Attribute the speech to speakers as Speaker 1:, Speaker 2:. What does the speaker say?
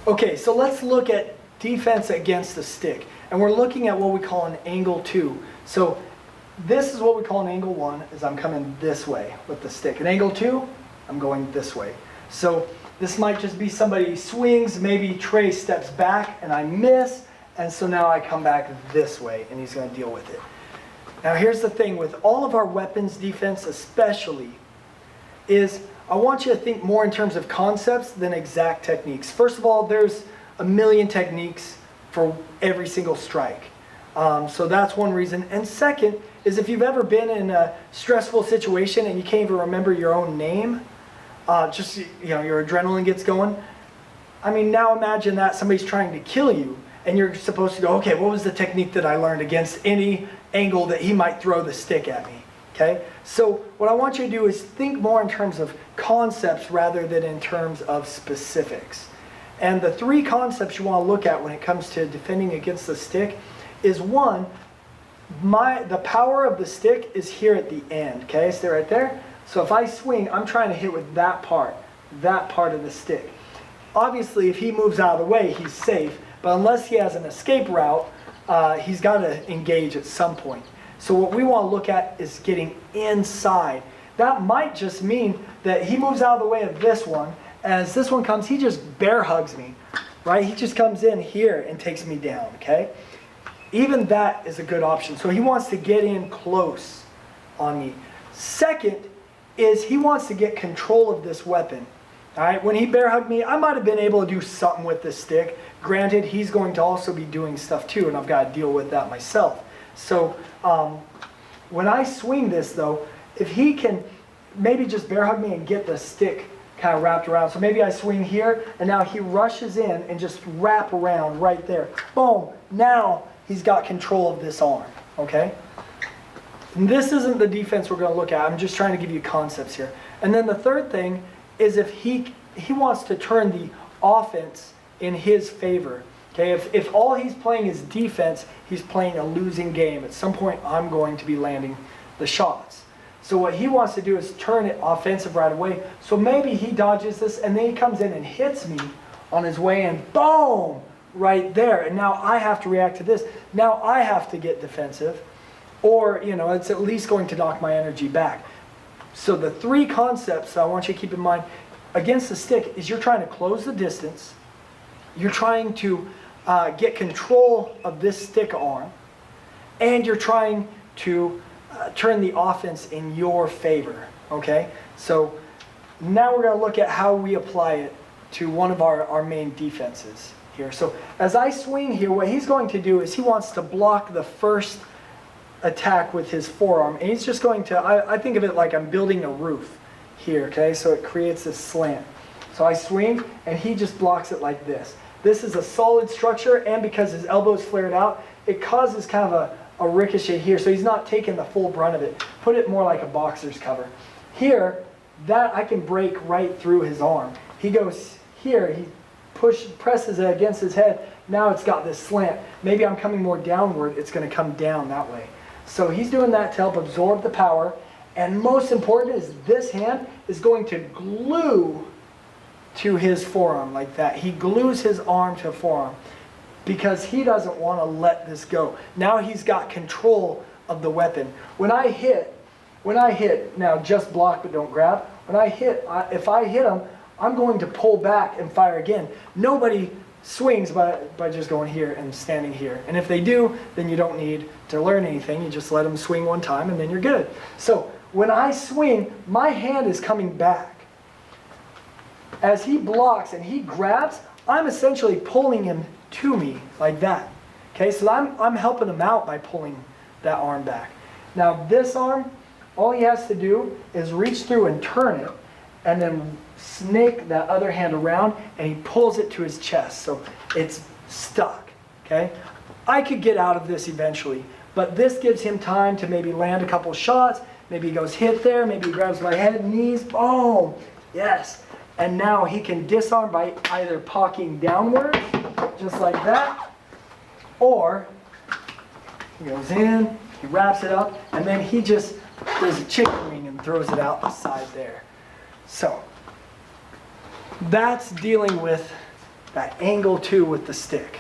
Speaker 1: Okay, so let's look at defense against the stick. And we're looking at what we call an angle 2. So this is what we call an angle 1, is I'm coming this way with the stick. An angle 2, I'm going this way. So this might just be somebody swings, maybe Trey steps back and I miss, and so now I come back this way and he's going to deal with it. Now here's the thing with all of our weapons defense especially, is I want you to think more in terms of concepts than exact techniques. First of all, there's a million techniques for every single strike. So that's one reason. And second is if you've ever been in a stressful situation and you can't even remember your own name, just, your adrenaline gets going. I mean, now imagine that somebody's trying to kill you and you're supposed to go, okay, what was the technique that I learned against any angle that he might throw the stick at me? Okay, so what I want you to do is think more in terms of concepts rather than in terms of specifics. And the three concepts you want to look at when it comes to defending against the stick is one, the power of the stick is here at the end. Okay, stay right there. So if I swing, I'm trying to hit with that part of the stick. Obviously, if he moves out of the way, he's safe. But unless he has an escape route, he's got to engage at some point. So what we want to look at is getting inside. That might just mean that he moves out of the way of this one. As this one comes, he just bear hugs me, right? He just comes in here and takes me down, okay? Even that is a good option. So he wants to get in close on me. Second is he wants to get control of this weapon. All right, when he bear hugged me, I might have been able to do something with this stick. Granted, he's going to also be doing stuff too, and I've got to deal with that myself. So when I swing this though, if he can maybe just bear hug me and get the stick kind of wrapped around. So maybe I swing here and now he rushes in and just wrap around right there. Boom, now he's got control of this arm, okay? And this isn't the defense we're gonna look at. I'm just trying to give you concepts here. And then the third thing is if he wants to turn the offense in his favor. Okay, if all he's playing is defense, he's playing a losing game. At some point, I'm going to be landing the shots. So what he wants to do is turn it offensive right away. So maybe he dodges this, and then he comes in and hits me on his way in. Boom! Right there. And now I have to react to this. Now I have to get defensive. Or, it's at least going to knock my energy back. So the three concepts I want you to keep in mind against the stick is you're trying to close the distance. You're trying to get control of this stick arm, and you're trying to turn the offense in your favor, okay? So now we're going to look at how we apply it to one of our main defenses here. So as I swing here, what he's going to do is he wants to block the first attack with his forearm, and he's just going to, I think of it like I'm building a roof here, okay? So it creates this slant. So I swing, and he just blocks it like this. This is a solid structure, and because his elbow's flared out, it causes kind of a ricochet here, so he's not taking the full brunt of it. Put it more like a boxer's cover. Here, that I can break right through his arm. He goes here, he presses it against his head, now it's got this slant. Maybe I'm coming more downward, it's going to come down that way. So he's doing that to help absorb the power, and most important is this hand is going to glue to his forearm like that. He glues his arm to forearm because he doesn't want to let this go. Now he's got control of the weapon. When I hit, now just block but don't grab. When I hit, if I hit him, I'm going to pull back and fire again. Nobody swings by just going here and standing here. And if they do, then you don't need to learn anything. You just let them swing one time and then you're good. So when I swing, my hand is coming back. As he blocks and he grabs, I'm essentially pulling him to me like that. Okay, so I'm helping him out by pulling that arm back. Now this arm, all he has to do is reach through and turn it, and then snake that other hand around, and he pulls it to his chest. So it's stuck, okay? I could get out of this eventually, but this gives him time to maybe land a couple shots. Maybe he goes hit there, maybe he grabs my head and knees, boom, yes. And now he can disarm by either pocking downward, just like that, or he goes in, he wraps it up, and then he just does a chicken wing and throws it out the side there. So that's dealing with that angle two with the stick.